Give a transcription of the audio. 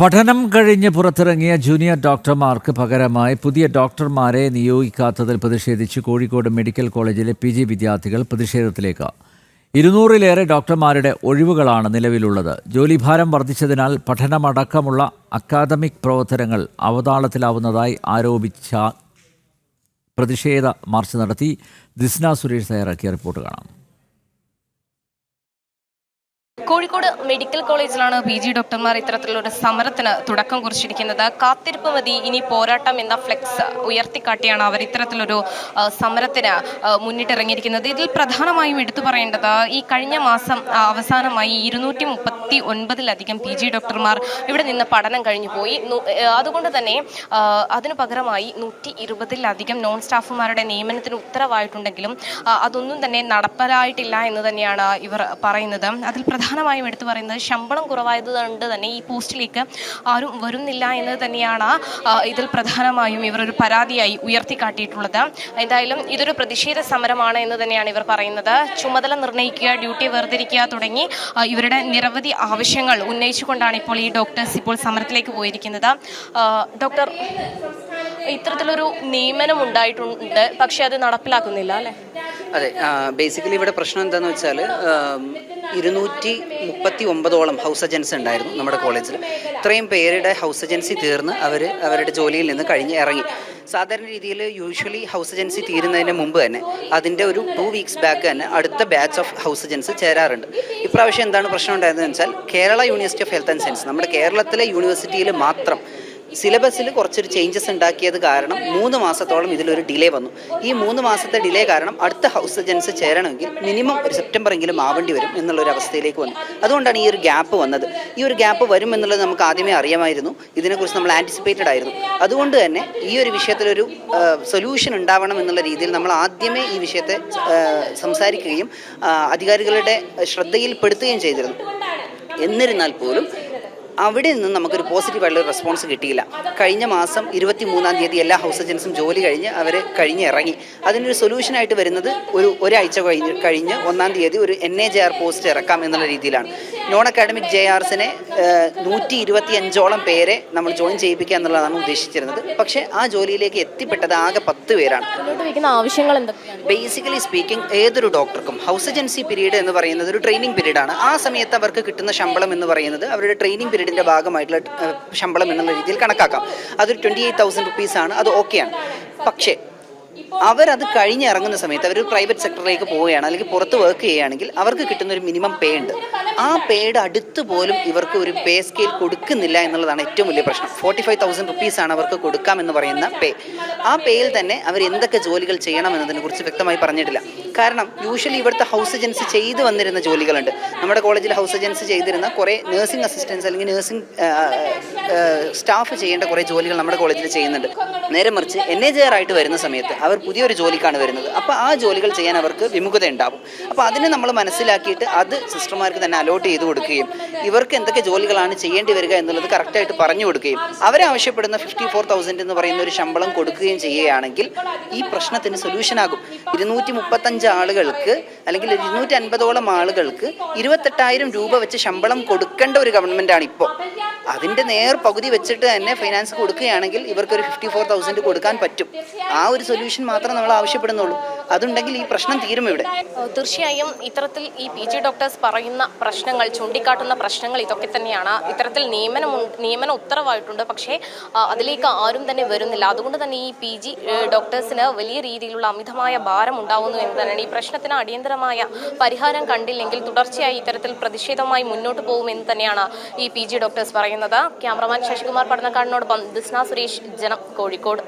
പഠനം കഴിഞ്ഞ് പുറത്തിറങ്ങിയ ജൂനിയർ ഡോക്ടർമാർക്ക് പകരമായി പുതിയ ഡോക്ടർമാരെ നിയോഗിക്കാത്തതിൽ പ്രതിഷേധിച്ച് കോഴിക്കോട് മെഡിക്കൽ കോളേജിലെ PG വിദ്യാർത്ഥികൾ പ്രതിഷേധത്തിലേക്ക്. 200-ലേറെ ഡോക്ടർമാരുടെ ഒഴിവുകളാണ് നിലവിലുള്ളത്. ജോലിഭാരം വർദ്ധിച്ചതിനാൽ പഠനമടക്കമുള്ള അക്കാദമിക് പ്രവർത്തനങ്ങൾ അവതാളത്തിലാവുന്നതായി ആരോപിച്ച പ്രതിഷേധ മാർച്ച് നടത്തി. ദിസ്ന സുരേഷ് തയ്യാറാക്കിയ റിപ്പോർട്ട് കാണാം. കോഴിക്കോട് മെഡിക്കൽ കോളേജിലാണ് PG ഡോക്ടർമാർ ഇത്തരത്തിലൊരു സമരത്തിന് തുടക്കം കുറിച്ചിരിക്കുന്നത്. കാത്തിരിപ്പ് മതി, ഇനി പോരാട്ടം എന്ന ഫ്ലെക്സ് ഉയർത്തിക്കാട്ടിയാണ് അവർ ഇത്തരത്തിലൊരു സമരത്തിന് മുന്നിട്ടിറങ്ങിയിരിക്കുന്നത്. ഇതിൽ പ്രധാനമായും എടുത്തു പറയേണ്ടത് ഈ കഴിഞ്ഞ മാസം അവസാനമായി 239-ലധികം PG ഡോക്ടർമാർ ഇവിടെ നിന്ന് പഠനം കഴിഞ്ഞു പോയി. അതുകൊണ്ട് തന്നെ അതിനു പകരമായി 120-ലധികം നോൺ സ്റ്റാഫുമാരുടെ നിയമനത്തിന് ഉത്തരവായിട്ടുണ്ടെങ്കിലും അതൊന്നും തന്നെ നടപ്പിലായിട്ടില്ല എന്ന് തന്നെയാണ് ഇവർ പറയുന്നത്. അതിൽ പ്രധാനമായും എടുത്തു പറയുന്നത് ശമ്പളം കുറവായതുകൊണ്ട് തന്നെ ഈ പോസ്റ്റിലേക്ക് ആരും വരുന്നില്ല എന്ന് തന്നെയാണ് ഇതിൽ പ്രധാനമായും ഇവർ ഒരു പരാതിയായി ഉയർത്തിക്കാട്ടിയിട്ടുള്ളത്. എന്തായാലും ഇതൊരു പ്രതിഷേധ സമരമാണ് എന്ന് തന്നെയാണ് ഇവർ പറയുന്നത്. ചുമതല നിർണ്ണയിക്കുക, ഡ്യൂട്ടി വേർതിരിക്കുക തുടങ്ങി ഇവരുടെ നിരവധി ആവശ്യങ്ങൾ ഉന്നയിച്ചുകൊണ്ടാണ് ഇപ്പോൾ ഈ ഡോക്ടേഴ്സ് ഇപ്പോൾ സമരത്തിലേക്ക് പോയിരിക്കുന്നത്. ഡോക്ടർ, ഇത്തരത്തിലൊരു നിയമനം ഉണ്ടായിട്ടുണ്ട്, പക്ഷെ അത് നടപ്പിലാക്കുന്നില്ല അല്ലേ? അതെ, ബേസിക്കലി ഇവിടെ പ്രശ്നം എന്താണെന്ന് വെച്ചാൽ 239 ഹൗസ് ഏജൻസി ഉണ്ടായിരുന്നു നമ്മുടെ കോളേജിൽ. ഇത്രയും പേരുടെ ഹൗസ് ഏജൻസി തീർന്ന് അവരുടെ ജോലിയിൽ നിന്ന് കഴിഞ്ഞ് ഇറങ്ങി. സാധാരണ രീതിയിൽ യൂഷ്വലി ഹൗസ് ഏജൻസി തീരുന്നതിന് മുമ്പ് തന്നെ അതിൻ്റെ ഒരു 2 വീക്സ് ബാക്ക് തന്നെ അടുത്ത ബാച്ച് ഓഫ് ഹൗസ് ഏജൻസി ചേരാറുണ്ട്. ഇപ്രാവശ്യം എന്താണ് പ്രശ്നം ഉണ്ടായതെന്ന് വെച്ചാൽ Kerala university of health and science, നമ്മുടെ കേരളത്തിലെ യൂണിവേഴ്സിറ്റിയിൽ മാത്രം സിലബസിൽ കുറച്ചൊരു ചേഞ്ചസ് ഉണ്ടാക്കിയത് കാരണം 3 മാസത്തോളം ഇതിലൊരു ഡിലേ വന്നു. ഈ 3 മാസത്തെ ഡിലേ കാരണം അടുത്ത ഹൗസ് ഏജൻസി ചേരണമെങ്കിൽ മിനിമം ഒരു സെപ്റ്റംബറെങ്കിലും ആവേണ്ടി വരും എന്നുള്ളൊരു അവസ്ഥയിലേക്ക് വന്നു. അതുകൊണ്ടാണ് ഈ ഒരു ഗ്യാപ്പ് വന്നത്. ഈ ഒരു ഗ്യാപ്പ് വരും എന്നുള്ളത് നമുക്ക് ആദ്യമേ അറിയാമായിരുന്നു. ഇതിനെക്കുറിച്ച് നമ്മൾ ആൻറ്റിസിപ്പേറ്റഡ് ആയിരുന്നു. അതുകൊണ്ട് തന്നെ ഈ ഒരു വിഷയത്തിലൊരു സൊല്യൂഷൻ ഉണ്ടാവണം എന്നുള്ള രീതിയിൽ നമ്മൾ ആദ്യമേ ഈ വിഷയത്തെ സംസാരിക്കുകയും അധികാരികളുടെ ശ്രദ്ധയിൽപ്പെടുത്തുകയും ചെയ്തിരുന്നു. എന്നിരുന്നാൽ പോലും അവിടെ നിന്ന് നമുക്കൊരു പോസിറ്റീവായിട്ടുള്ള റെസ്പോൺസ് കിട്ടിയില്ല. കഴിഞ്ഞ മാസം 23-ാം തീയതി എല്ലാ ഹൗസ് ഏജൻസും ജോലി കഴിഞ്ഞ് അവർ കഴിഞ്ഞ് ഇറങ്ങി. അതിനൊരു സൊല്യൂഷനായിട്ട് വരുന്നത് ഒരാഴ്ച കഴിഞ്ഞ് 1-ാം തീയതി ഒരു NAJR പോസ്റ്റ് ഇറക്കാം എന്നുള്ള രീതിയിലാണ്. നോൺ അക്കാഡമിക് JRസിനെ 125ഓളം പേരെ നമ്മൾ ജോയിൻ ചെയ്യിപ്പിക്കുക എന്നുള്ളതാണ് ഉദ്ദേശിച്ചിരുന്നത്. പക്ഷേ ആ ജോലിയിലേക്ക് എത്തിപ്പെട്ടത് ആകെ 10 പേരാണ്. ആവശ്യങ്ങൾ എന്തൊക്കെയാണ്? ബേസിക്കലി സ്പീക്കിംഗ്, ഏതൊരു ഡോക്ടർക്കും ഹൗസ് ഏജൻസി പീരീഡ് എന്ന് പറയുന്നത് ഒരു ട്രെയിനിങ് പീരീഡാണ്. ആ സമയത്ത് അവർക്ക് കിട്ടുന്ന ശമ്പളം എന്ന് പറയുന്നത് അവരുടെ ട്രെയിനിങ് പീരീഡിൻ്റെ ഭാഗമായിട്ടുള്ള ശമ്പളം എന്നുള്ള രീതിയിൽ കണക്കാക്കാം. അതൊരു 28,000 റുപ്പീസാണ്. അത് ഓക്കെയാണ്. പക്ഷേ അവരത് കഴിഞ്ഞിറങ്ങുന്ന സമയത്ത് അവർ പ്രൈവറ്റ് സെക്ടറിലേക്ക് പോവുകയാണ്, അല്ലെങ്കിൽ പുറത്ത് വർക്ക് ചെയ്യുകയാണെങ്കിൽ അവർക്ക് കിട്ടുന്ന ഒരു മിനിമം പേ ഉണ്ട്. ആ പേയുടെ അടുത്ത് പോലും ഇവർക്ക് ഒരു പേ സ്കെയിൽ കൊടുക്കുന്നില്ല എന്നുള്ളതാണ് ഏറ്റവും വലിയ പ്രശ്നം. 45,000 റുപ്പീസാണ് അവർക്ക് കൊടുക്കാമെന്ന് പറയുന്ന പേ. ആ പേയിൽ തന്നെ അവർ എന്തൊക്കെ ജോലികൾ ചെയ്യണം എന്നതിനെ കുറിച്ച് വ്യക്തമായി പറഞ്ഞിട്ടില്ല. കാരണം യൂഷ്വലി ഇവിടുത്തെ ഹൗസ് ഏജൻസി ചെയ്തു വന്നിരുന്ന ജോലികളുണ്ട്. നമ്മുടെ കോളേജിൽ ഹൗസ് ഏജൻസി ചെയ്തിരുന്ന കുറേ നഴ്സിംഗ് അസിസ്റ്റൻസ് അല്ലെങ്കിൽ നഴ്സിംഗ് സ്റ്റാഫ് ചെയ്യേണ്ട കുറേ ജോലികൾ നമ്മുടെ കോളേജിൽ ചെയ്യുന്നുണ്ട്. നേരെ മറിച്ച് NAJR ആയിട്ട് വരുന്ന സമയത്ത് അവർ പുതിയൊരു ജോലിക്കാണ് വരുന്നത്. അപ്പോൾ ആ ജോലികൾ ചെയ്യാൻ അവർക്ക് വിമുഖത ഉണ്ടാവും. അപ്പോൾ അതിനെ നമ്മൾ മനസ്സിലാക്കിയിട്ട് അത് സിസ്റ്റർമാർക്ക് തന്നെ അലോട്ട് ചെയ്ത് കൊടുക്കുകയും ഇവർക്ക് എന്തൊക്കെ ജോലികളാണ് ചെയ്യേണ്ടി വരിക എന്നുള്ളത് കറക്റ്റായിട്ട് പറഞ്ഞു കൊടുക്കുകയും അവരാവശ്യപ്പെടുന്ന 54,000 എന്ന് പറയുന്ന ഒരു ശമ്പളം കൊടുക്കുകയും ചെയ്യുകയാണെങ്കിൽ ഈ പ്രശ്നത്തിന് സൊല്യൂഷനാകും. 235 ആളുകൾക്ക് അല്ലെങ്കിൽ 250ഓളം ആളുകൾക്ക് 28,000 രൂപ വെച്ച് ശമ്പളം കൊടുക്കേണ്ട ഒരു ഗവൺമെൻറ്റാണ് ഇപ്പോൾ. അതിൻ്റെ പകുതി വെച്ചിട്ട് തന്നെ ഫൈനാൻസ് കൊടുക്കുകയാണെങ്കിൽ ഇവർക്കൊരു 54,000 കൊടുക്കാൻ പറ്റും. ആ ഒരു സൊല്യൂഷൻ മാത്രമേ നമ്മൾ ആവശ്യപ്പെടുന്നുള്ളൂ. അതുണ്ടെങ്കിൽ ഈ പ്രശ്നം തീരും ഇവിടെ. തീർച്ചയായും ഇത്തരത്തിൽ ഈ PG ഡോക്ടേഴ്സ് പറയുന്ന പ്രശ്നങ്ങൾ, ചൂണ്ടിക്കാട്ടുന്ന പ്രശ്നങ്ങൾ ഇതൊക്കെ തന്നെയാണ്. ഇത്തരത്തിൽ നിയമന ഉത്തരവായിട്ടുണ്ട്, പക്ഷേ അതിലേക്ക് ആരും തന്നെ വരുന്നില്ല. അതുകൊണ്ട് തന്നെ ഈ PG ഡോക്ടേഴ്സിന് വലിയ രീതിയിലുള്ള അമിതമായ ഭാരം ഉണ്ടാവുന്നു എന്ന് തന്നെയാണ്. ഈ പ്രശ്നത്തിന് അടിയന്തരമായ പരിഹാരം കണ്ടില്ലെങ്കിൽ തുടർച്ചയായി ഇത്തരത്തിൽ പ്രതിഷേധവുമായി മുന്നോട്ട് പോകുമെന്ന് തന്നെയാണ് ഈ PG ഡോക്ടേഴ്സ് പറയുന്നത്. ക്യാമറമാൻ ശശികുമാർ പടന്നക്കാടിനോടൊപ്പം ദിസ്ന സുരേഷ്, ജനം, കോഴിക്കോട്.